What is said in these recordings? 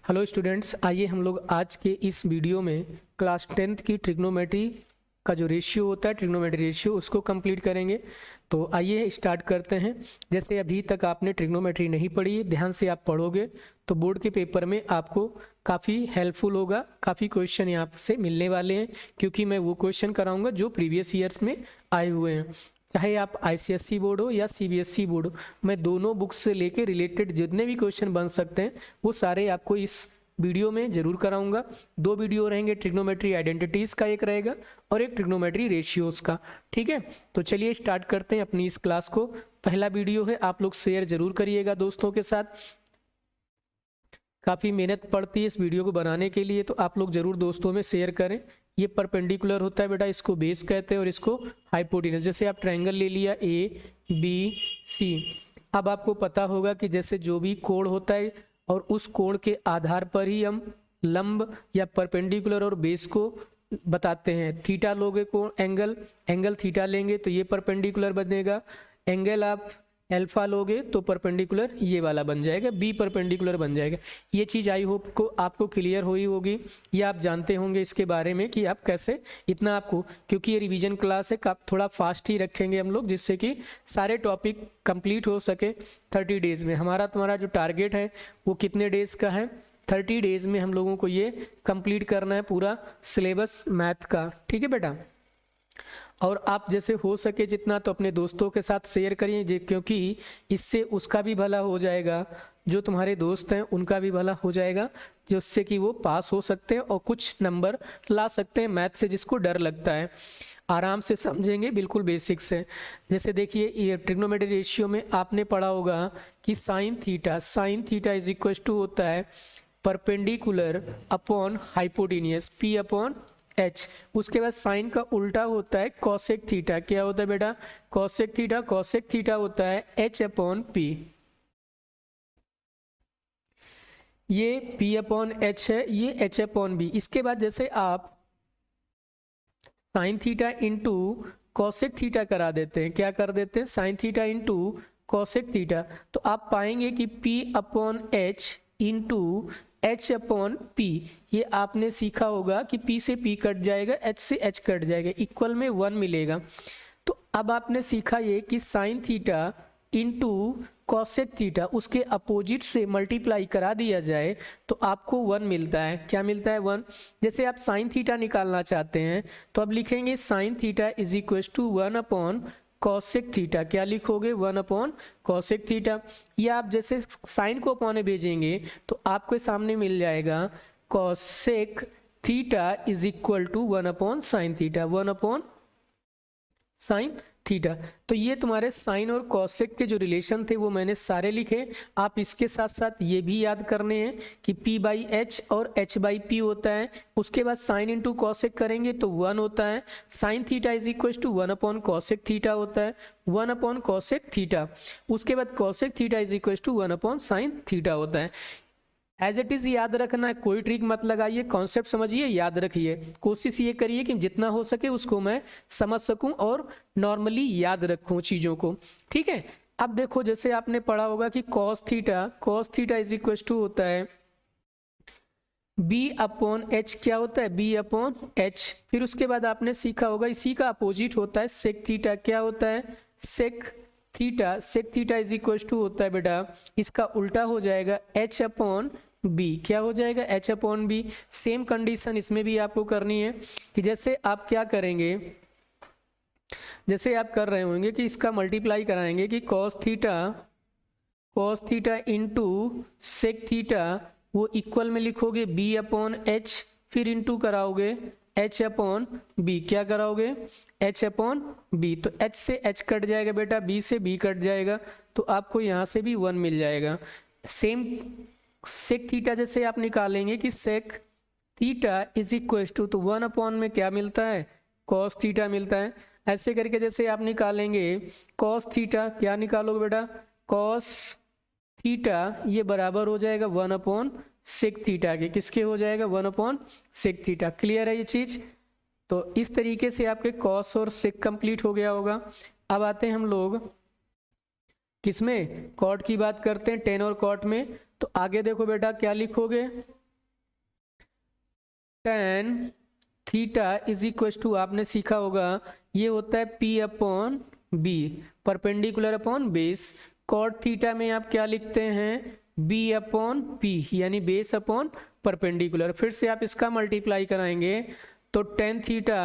Hello students, आइए हम लोग आज के इस वीडियो में क्लास 10th की ट्रिग्नोमेट्री का जो रेशियो होता है, ट्रिग्नोमेट्री रेशियो, उसको कंप्लीट करेंगे। तो आइए स्टार्ट करते हैं। जैसे अभी तक आपने ट्रिग्नोमेट्री नहीं पढ़ी है, ध्यान से आप पढ़ोगे तो बोर्ड के पेपर में आपको काफ़ी हेल्पफुल होगा। काफ़ी क्वेश्चन यहाँ से मिलने वाले हैं, क्योंकि मैं वो क्वेश्चन कराऊंगा जो प्रीवियस ईयर्स में आए हुए हैं। चाहे आप आईसीएसई बोर्ड हो या सीबीएसई बोर्ड हो, मैं दोनों बुक्स से लेके रिलेटेड जितने भी क्वेश्चन बन सकते हैं वो सारे आपको इस वीडियो में जरूर कराऊंगा। दो वीडियो रहेंगे, ट्रिग्नोमेट्री आइडेंटिटीज़ का एक रहेगा और एक ट्रिग्नोमेट्री रेशियोज़ का। ठीक है, तो चलिए स्टार्ट करते हैं अपनी इस क्लास को। पहला वीडियो है, आप लोग शेयर जरूर करिएगा दोस्तों के साथ। काफ़ी मेहनत पड़ती है इस वीडियो को बनाने के लिए, तो आप लोग जरूर दोस्तों में शेयर करें। ये परपेंडिकुलर होता है बेटा, इसको बेस कहते हैं और इसको हाइपोटेनस। जैसे आप ट्रायंगल ले लिया ए बी सी, अब आपको पता होगा कि जैसे जो भी कोण होता है और उस कोण के आधार पर ही हम लंब या परपेंडिकुलर और बेस को बताते हैं। थीटा लोगे कोण एंगल थीटा लेंगे तो ये परपेंडिकुलर बनेगा। एंगल आप अल्फा लोगे तो परपेंडिकुलर ये वाला बन जाएगा, बी परपेंडिकुलर बन जाएगा। ये चीज़ आई होप को आपको क्लियर हुई होगी, या आप जानते होंगे इसके बारे में कि आप कैसे इतना आपको, क्योंकि ये रिवीजन क्लास है, थोड़ा फास्ट ही रखेंगे हम लोग, जिससे कि सारे टॉपिक कंप्लीट हो सके 30 डेज़ में। तुम्हारा जो टारगेट है वो कितने डेज़ का है? 30 डेज़ में हम लोगों को ये कंप्लीट करना है पूरा सिलेबस मैथ का। ठीक है बेटा, और आप जैसे हो सके जितना तो अपने दोस्तों के साथ शेयर करिए, क्योंकि इससे उसका भी भला हो जाएगा, जो तुम्हारे दोस्त हैं उनका भी भला हो जाएगा, जिससे कि वो पास हो सकते हैं और कुछ नंबर ला सकते हैं मैथ से। जिसको डर लगता है आराम से समझेंगे, बिल्कुल बेसिक से। जैसे देखिए, ये ट्रिग्नोमेट्री रेशियो में आपने पढ़ा होगा कि sine theta is equal to होता है perpendicular upon hypotenuse P upon H. उसके बाद साइन का उल्टा होता है कॉसेक थीटा। क्या होता है बेटा? कॉसेक थीटा होता है एच अपॉन पी। ये पी अपॉन एच है, ये एच अपॉन बी। इसके बाद जैसे आप sine theta into cosec theta करा देते हैं, क्या कर देते हैं? Sine theta into cosec theta, तो आप पाएंगे कि P upon H into H upon P. ये आपने सीखा होगा कि पी से पी कट जाएगा, एच से एच कट जाएगा, इक्वल में 1 मिलेगा। तो अब आपने सीखा ये कि sine theta into cosec theta, उसके अपोजिट से मल्टीप्लाई करा दिया जाए तो आपको 1 मिलता है। क्या मिलता है? 1। जैसे आप साइन थीटा निकालना चाहते हैं तो अब लिखेंगे sine theta is equal to 1 upon cosec theta. क्या लिखोगे? 1 अपॉन कॉसेक थीटा। या आप जैसे साइन को अपॉन भेजेंगे तो आपके सामने मिल जाएगा cosec theta is equal to 1 upon sine theta, 1 upon sine theta. तो ये तुम्हारे साइन और कॉसेक के जो रिलेशन थे वो मैंने सारे लिखे। आप इसके साथ साथ ये भी याद करने हैं कि p बाई एच और h बाई पी होता है। उसके बाद साइन इंटू कॉसेक करेंगे तो 1 होता है। Sine theta is equal to 1 upon cosec theta होता है, 1 अपॉन कॉसेक थीटा। उसके बाद cosec theta is equal to 1 upon sine theta होता है। एज इट इज याद रखना है, कोई ट्रिक मत लगाइए, कॉन्सेप्ट समझिए, याद रखिए। कोशिश ये करिए कि जितना हो सके उसको मैं समझ सकूं और नॉर्मली याद रखूं चीज़ों को। ठीक है, अब देखो जैसे आपने पढ़ा होगा कि cos theta is equal to होता है बी अपॉन एच। क्या होता है? B upon H. फिर उसके बाद आपने सीखा होगा इसी का अपोजिट होता है सेक थीटा। क्या होता है? Sec theta is equal to होता है बेटा, इसका उल्टा हो जाएगा एच अपॉन बी। क्या हो जाएगा? H upon B. Same condition इसमें भी आपको करनी है कि जैसे आप क्या करेंगे, जैसे आप कर रहे होंगे कि इसका मल्टीप्लाई कराएंगे कि cos theta into sec theta, वो इक्वल में लिखोगे बी अपॉन एच, फिर इंटू कराओगे एच अपॉन बी। क्या कराओगे? H upon B. तो एच से एच कट जाएगा बेटा, बी से बी कट जाएगा, तो आपको यहाँ से भी 1 मिल जाएगा। सेम सेक थीटा जैसे आप निकालेंगे कि sec theta is equal to, तो 1 अपॉन में क्या मिलता है? कॉस थीटा मिलता है। ऐसे करके जैसे आप निकालेंगे कॉस थीटा, क्या निकालोगे बेटा? कॉस थीटा, ये बराबर हो जाएगा 1 अपॉन सेक थीटा के। किसके हो जाएगा? 1 अपॉन सेक थीटा। क्लियर है ये चीज? तो इस तरीके से आपके कॉस और सेक कंप्लीट हो गया होगा। अब आते हैं हम लोग किसमें, कॉट की बात करते हैं, टेन और कॉट में। तो आगे देखो बेटा क्या लिखोगे, tan theta is equal to, आपने सीखा होगा ये होता है P upon B, perpendicular upon base. Cot theta में आप क्या लिखते हैं, B अपॉन पी, यानी बेस अपॉन परपेंडिकुलर। फिर से आप इसका मल्टीप्लाई कराएंगे तो tan theta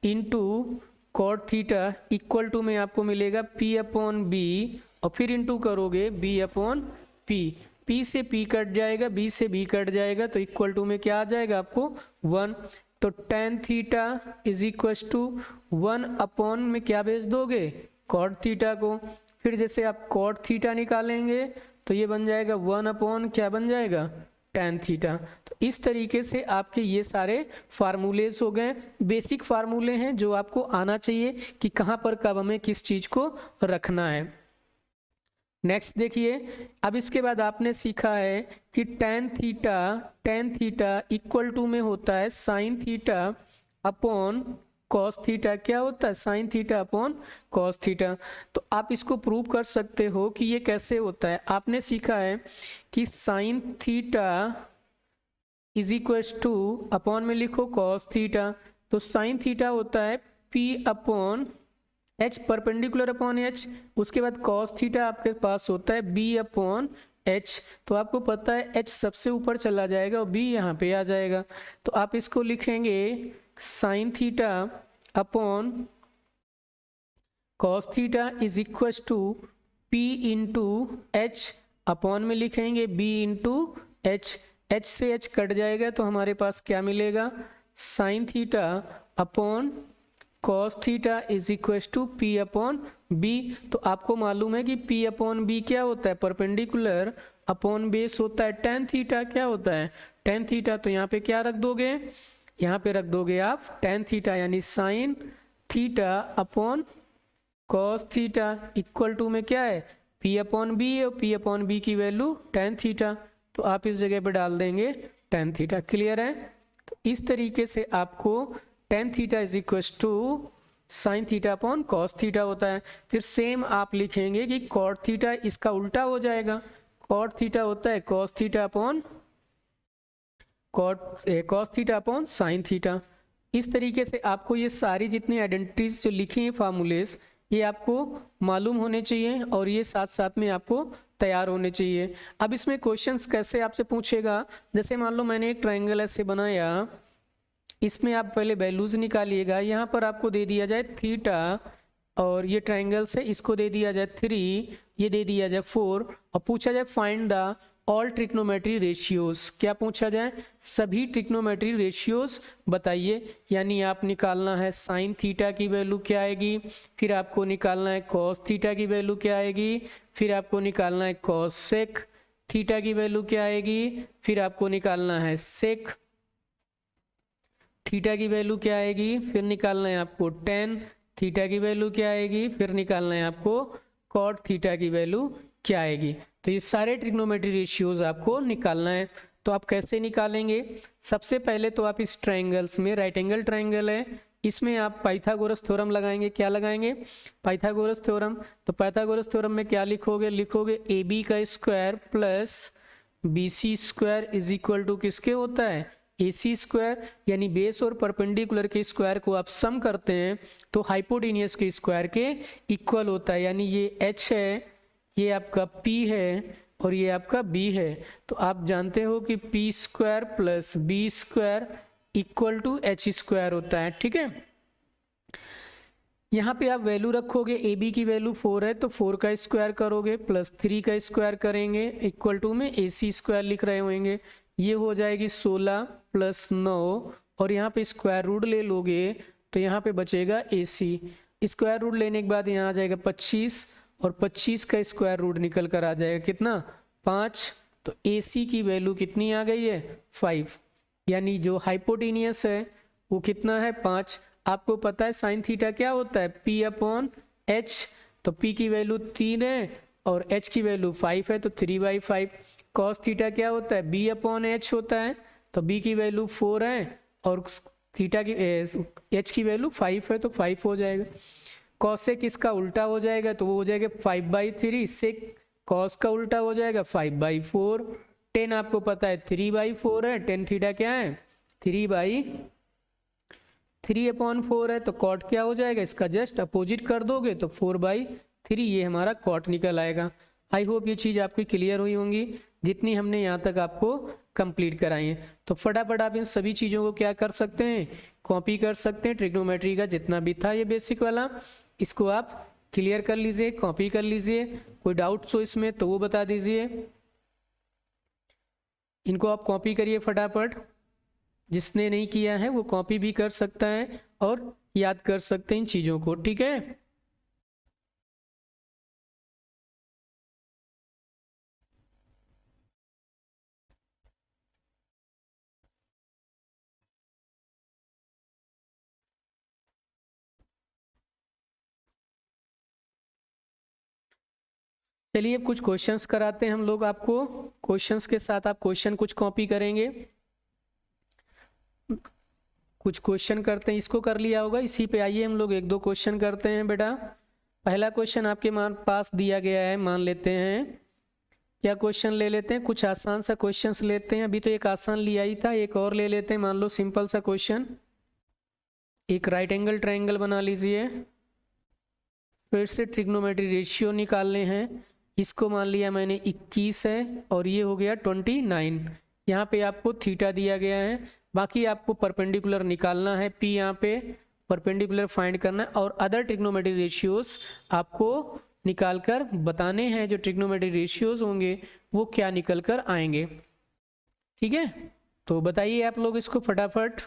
into cot theta equal to में आपको मिलेगा P अपॉन बी, और फिर इंटू करोगे B अपॉन पी। P से P कट जाएगा, B से B कट जाएगा, तो इक्वल टू में क्या आ जाएगा आपको 1। तो tan theta is equal to 1 upon में क्या भेज दोगे, कॉट थीटा को। फिर जैसे आप कॉट थीटा निकालेंगे तो ये बन जाएगा 1 अपॉन क्या बन जाएगा, टेन थीटा। तो इस तरीके से आपके ये सारे फार्मूलेज हो गए, बेसिक फार्मूले हैं जो आपको आना चाहिए कि कहाँ पर कब हमें किस चीज़ को रखना है। नेक्स्ट देखिए, अब इसके बाद आपने सीखा है कि टेन थीटा इक्वल टू में होता है sine theta upon cos theta. क्या होता है, sine theta upon cos theta. तो आप इसको प्रूव कर सकते हो कि ये कैसे होता है। आपने सीखा है कि sine theta is equal to, upon में लिखो कॉस थीटा, तो साइन थीटा होता है P upon H, perpendicular upon H। उसके बाद कॉस थीटा आपके पास होता है B अपॉन H। तो आपको पता है H सबसे ऊपर चला जाएगा और B यहाँ पे आ जाएगा, तो आप इसको लिखेंगे sine theta upon cos theta is equal to P into H, upon में लिखेंगे B इंटू H। H से H कट जाएगा तो हमारे पास क्या मिलेगा, sine theta upon cos theta is equal to P upon B. तो आपको मालूम है कि P अपॉन बी क्या होता है, परपेंडिकुलर अपॉन बेस होता है टेन थीटा। क्या होता है, टेन थीटा। तो यहाँ पे क्या रख दोगे, यहाँ पे रख दोगे आप टेन थीटा, यानी sine theta upon cos theta equal to में क्या है, P अपॉन बी, और P अपॉन बी की वैल्यू टेन थीटा। तो आप इस जगह पे डाल देंगे टेन थीटा। क्लियर है। तो इस तरीके से आपको tan theta is equal to sine theta upon cos theta होता है। फिर सेम आप लिखेंगे कि कॉट थीटा इसका उल्टा हो जाएगा, कॉट थीटा होता है cos theta upon cos theta upon sine theta. इस तरीके से आपको ये सारी जितनी आइडेंटिटीज जो लिखी हैं फार्मूलेस, ये आपको मालूम होने चाहिए और ये साथ साथ में आपको तैयार होने चाहिए। अब इसमें क्वेश्चंस कैसे आपसे पूछेगा, जैसे मान लो मैंने एक ट्रायंगल ऐसे बनाया, इसमें आप पहले वैल्यूज निकालिएगा। यहाँ पर आपको दे दिया जाए थीटा, और ये ट्रायंगल से इसको दे दिया जाए 3, ये दे दिया जाए 4, और पूछा जाए find the all trigonometry ratios. क्या पूछा जाए, सभी ट्रिग्नोमेट्री रेशियोज बताइए। यानी आप निकालना है साइन थीटा की वैल्यू क्या आएगी, फिर आपको निकालना है कॉस थीटा की वैल्यू क्या आएगी, फिर आपको निकालना है कॉस सेक थीटा की वैल्यू क्या आएगी, फिर आपको निकालना है सेक थीटा की वैल्यू क्या आएगी, फिर निकालना है आपको टेन थीटा की वैल्यू क्या आएगी, फिर निकालना है आपको कॉट थीटा की वैल्यू क्या आएगी। तो ये सारे ट्रिग्नोमेट्री रेशियोज आपको निकालना है। तो आप कैसे निकालेंगे, सबसे पहले तो आप इस ट्रायंगल्स में, राइट एंगल ट्रायंगल है, इसमें आप पाइथागोरस थ्योरम लगाएंगे। क्या लगाएंगे, पाइथागोरस थ्योरम। तो पाइथागोरस थ्योरम में क्या लिखोगे, लिखोगे ए बी का square plus B C square is equal to किसके होता है, ए सी स्क्वायर। यानी बेस और परपेंडिकुलर के स्क्वायर को आप सम करते हैं तो हाइपोटेनियस के स्क्वायर के इक्वल होता है। यानी ये h है, ये आपका p है, और ये आपका b है। तो आप जानते हो कि p square plus b square equal to h square होता है। ठीक है, यहाँ पे आप वैल्यू रखोगे, ए बी की वैल्यू 4 है तो 4 का स्क्वायर करोगे प्लस 3 का स्क्वायर करेंगे इक्वल टू में ए सी स्क्वायर लिख रहे होंगे, ये हो जाएगी 16 प्लस 9, और यहाँ पे स्क्वायर रूट ले लोगे तो यहाँ पे बचेगा ए सी। स्क्वायर रूट लेने के बाद यहाँ आ जाएगा 25, और 25 का स्क्वायर रूट निकल कर आ जाएगा कितना, 5। तो ए सी की वैल्यू कितनी आ गई है, 5। यानी जो हाइपोटेनियस है वो कितना है, 5। आपको पता है साइन थीटा क्या होता है, P अपॉन H। तो P की वैल्यू 3 है और H की वैल्यू 5 है, तो 3/5। कॉस थीटा क्या होता है, B अपॉन H होता है, तो B की वैल्यू 4 है और थीटा की H की वैल्यू 5 है, तो 5 हो जाएगा। कॉसेक इसका उल्टा हो जाएगा तो वो हो जाएगा 5/3, सेक कॉस का उल्टा हो जाएगा 5/4, टेन आपको पता है 3/4 है, टेन थीटा क्या है 3/3/4 है, तो कॉट क्या हो जाएगा इसका जस्ट अपोजिट कर दोगे तो 4/3, ये हमारा कॉट निकल आएगा। आई होप ये चीज़ आपकी क्लियर हुई होंगी जितनी हमने यहाँ तक आपको कंप्लीट कराई है। तो फटाफट आप इन सभी चीज़ों को क्या कर सकते हैं, कॉपी कर सकते हैं। ट्रिग्नोमेट्री का जितना भी था ये बेसिक वाला, इसको आप क्लियर कर लीजिए, कॉपी कर लीजिए। कोई डाउट्स हो इसमें तो वो बता दीजिए। इनको आप कॉपी करिए फटाफट, जिसने नहीं किया है वो कॉपी भी कर सकता है और याद कर सकते हैं इन चीज़ों को, ठीक है। चलिए कुछ क्वेश्चंस कराते हैं हम लोग आपको, क्वेश्चंस के साथ आप क्वेश्चन कुछ कॉपी करेंगे। कुछ क्वेश्चन करते हैं, इसको कर लिया होगा, इसी पे आइए हम लोग एक दो क्वेश्चन करते हैं बेटा। पहला क्वेश्चन आपके पास दिया गया है, मान लेते हैं क्या क्वेश्चन ले लेते हैं, कुछ आसान सा क्वेश्चंस लेते हैं। अभी तो एक आसान लिया ही था, एक और ले लेते हैं। मान लो सिंपल सा क्वेश्चन, एक राइट एंगल ट्रायंगल बना लीजिए, फिर से ट्रिग्नोमेट्री रेशियो निकालने हैं। इसको मान लिया मैंने 21 है और ये हो गया 29। यहाँ पे आपको थीटा दिया गया है, बाकी आपको परपेंडिकुलर निकालना है, पी यहाँ पे परपेंडिकुलर फाइंड करना है, और अदर ट्रिग्नोमेट्री रेशियोज आपको निकाल कर बताने हैं। जो ट्रिग्नोमेट्री रेशियोज होंगे वो क्या निकल कर आएंगे, ठीक है। तो बताइए आप लोग इसको फटाफट।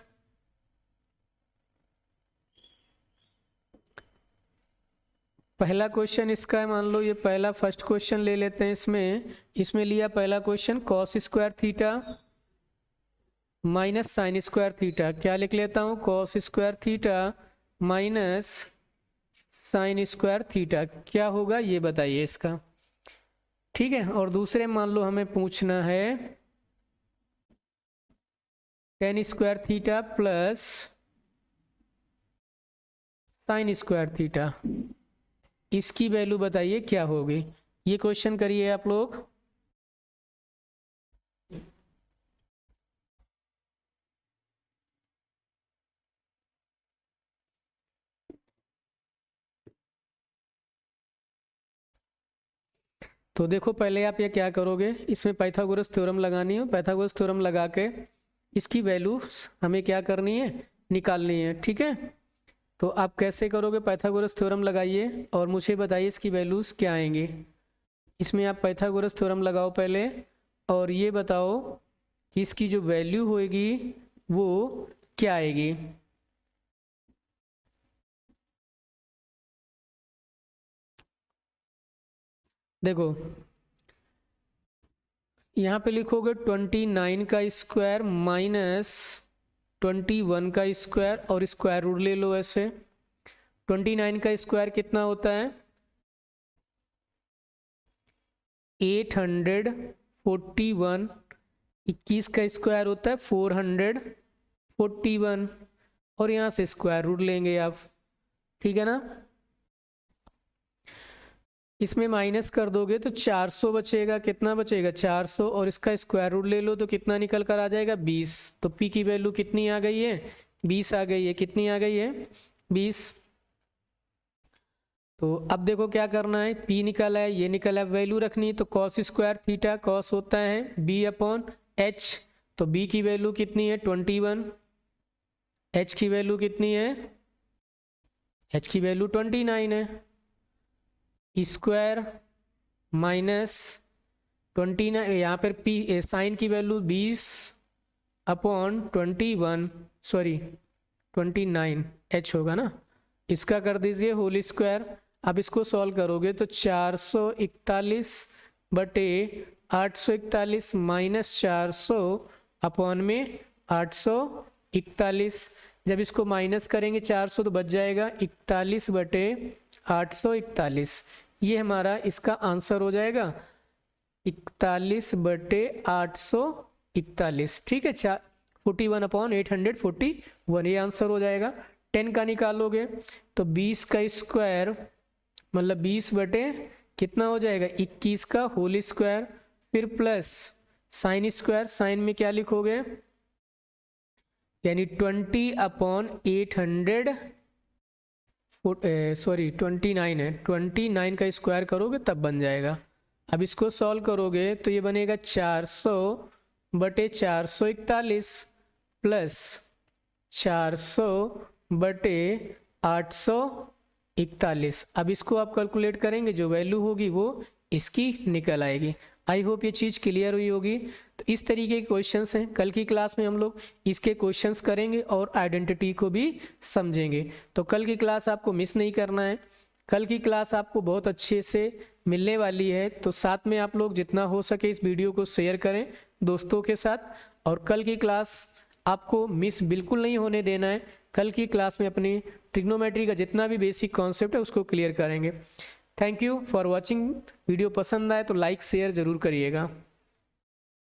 पहला क्वेश्चन इसका है, मान लो ये पहला फर्स्ट क्वेश्चन ले लेते हैं। इसमें लिया पहला question cos square theta minus sine square theta. क्या लिख लेता हूँ, cos square theta minus sine square theta क्या होगा ये बताइए इसका, ठीक है। और दूसरे मान लो हमें पूछना है ten square theta plus sine square theta, इसकी वैल्यू बताइए क्या होगी। ये क्वेश्चन करिए आप लोग। तो देखो पहले आप ये क्या करोगे, इसमें पाइथागोरस थ्योरम लगानी है। पाइथागोरस थ्योरम लगा के इसकी वैल्यूज हमें क्या करनी है, निकालनी है, ठीक है। तो आप कैसे करोगे, पाइथागोरस थ्योरम लगाइए और मुझे बताइए इसकी वैल्यूज क्या आएंगी। इसमें आप पाइथागोरस थ्योरम लगाओ पहले और ये बताओ कि इसकी जो वैल्यू होएगी वो क्या आएगी। देखो यहाँ पे लिखोगे 29 का स्क्वायर माइनस 21 का स्क्वायर और स्क्वायर रूट ले लो ऐसे। 29 का स्क्वायर कितना होता है 841, 21 का स्क्वायर होता है 441 और यहाँ से स्क्वायर रूट लेंगे आप, ठीक है ना। इसमें माइनस कर दोगे तो 400 बचेगा, कितना बचेगा 400, और इसका स्क्वायर रूट ले लो तो कितना निकल कर आ जाएगा 20। तो पी की वैल्यू कितनी आ गई है 20 आ गई है। कितनी आ गई है 20। तो अब देखो क्या करना है, पी निकाला है, ये निकाला है, वैल्यू रखनी है। तो कॉस स्क्वायर थीटा कॉस होता है बी अपॉन एच, तो बी की वैल्यू कितनी है 21, एच की वैल्यू कितनी है, एच की वैल्यू 29 है। स्क्वायर माइनस 29, यहाँ पर पी साइन की वैल्यू 20 अपॉन 21, सॉरी 29 एच होगा ना, इसका कर दीजिए होल स्क्वायर। अब इसको सॉल्व करोगे तो 441 बटे 841 माइनस 400 अपॉन में 841। जब इसको माइनस करेंगे 400 तो बच जाएगा 41 बटे 841। ये हमारा इसका आंसर हो जाएगा 41 बटे 841, ठीक है। 41 अपॉन 841 ये आंसर हो जाएगा, 10 का निकालोगे तो 20 का स्क्वायर मतलब 20 बटे कितना हो जाएगा 21 का होल स्क्वायर, फिर प्लस साइन स्क्वायर, साइन में क्या लिखोगे यानी 20/800 सॉरी 29 है, 29 का स्क्वायर करोगे तब बन जाएगा। अब इसको सॉल्व करोगे तो ये बनेगा 400 बटे 441 प्लस 400 बटे 841। अब इसको आप कैलकुलेट करेंगे, जो वैल्यू होगी वो इसकी निकल आएगी। आई होप ये चीज़ क्लियर हुई होगी। तो इस तरीके के क्वेश्चंस हैं, कल की क्लास में हम लोग इसके क्वेश्चंस करेंगे और आइडेंटिटी को भी समझेंगे। तो कल की क्लास आपको मिस नहीं करना है, कल की क्लास आपको बहुत अच्छे से मिलने वाली है। तो साथ में आप लोग जितना हो सके इस वीडियो को शेयर करें दोस्तों के साथ, और कल की क्लास आपको मिस बिल्कुल नहीं होने देना है। कल की क्लास में अपनी ट्रिग्नोमेट्री का जितना भी बेसिक कॉन्सेप्ट है उसको क्लियर करेंगे। Thank you for watching. Video पसंद आए तो लाइक शेयर ज़रूर करिएगा।